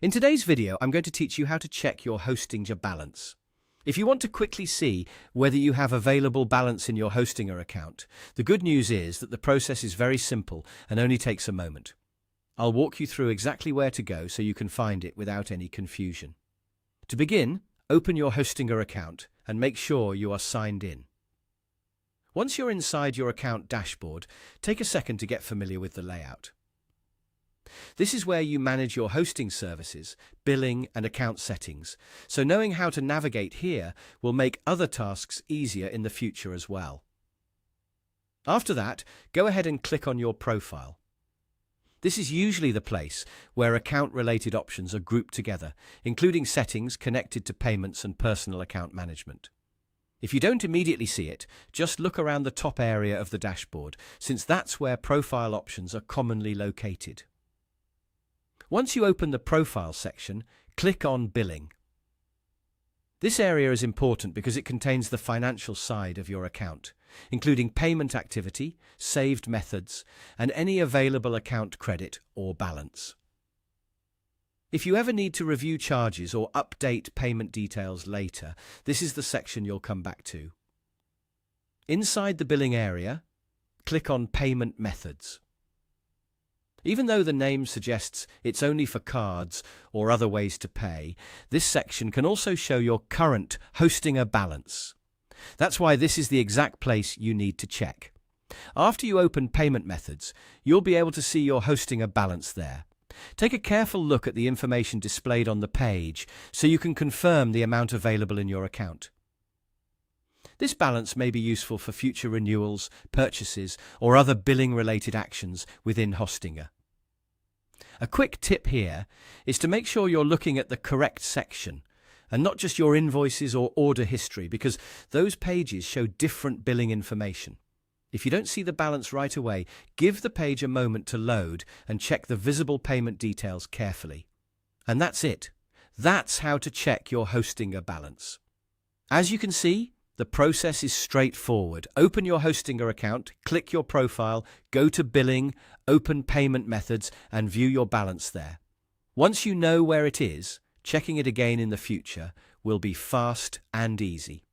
In today's video, I'm going to teach you how to check your Hostinger balance. If you want to quickly see whether you have available balance in your Hostinger account, the good news is that the process is very simple and only takes a moment. I'll walk you through exactly where to go so you can find it without any confusion. To begin, open your Hostinger account and make sure you are signed in. Once you're inside your account dashboard, take a second to get familiar with the layout. This is where you manage your hosting services, billing, and account settings, so knowing how to navigate here will make other tasks easier in the future as well. After that, go ahead and click on your profile. This is usually the place where account-related options are grouped together, including settings connected to payments and personal account management. If you don't immediately see it, just look around the top area of the dashboard, since that's where profile options are commonly located. Once you open the Profile section, click on Billing. This area is important because it contains the financial side of your account, including payment activity, saved methods, and any available account credit or balance. If you ever need to review charges or update payment details later, this is the section you'll come back to. Inside the billing area, click on Payment Methods. Even though the name suggests it's only for cards or other ways to pay, this section can also show your current Hostinger balance. That's why this is the exact place you need to check. After you open Payment Methods, you'll be able to see your Hostinger balance there. Take a careful look at the information displayed on the page so you can confirm the amount available in your account. This balance may be useful for future renewals, purchases, or other billing-related actions within Hostinger. A quick tip here is to make sure you're looking at the correct section and not just your invoices or order history, because those pages show different billing information. If you don't see the balance right away, give the page a moment to load and check the visible payment details carefully. And that's it. That's how to check your Hostinger balance. As you can see, the process is straightforward. Open your Hostinger account, click your profile, go to Billing, open Payment Methods, and view your balance there. Once you know where it is, checking it again in the future will be fast and easy.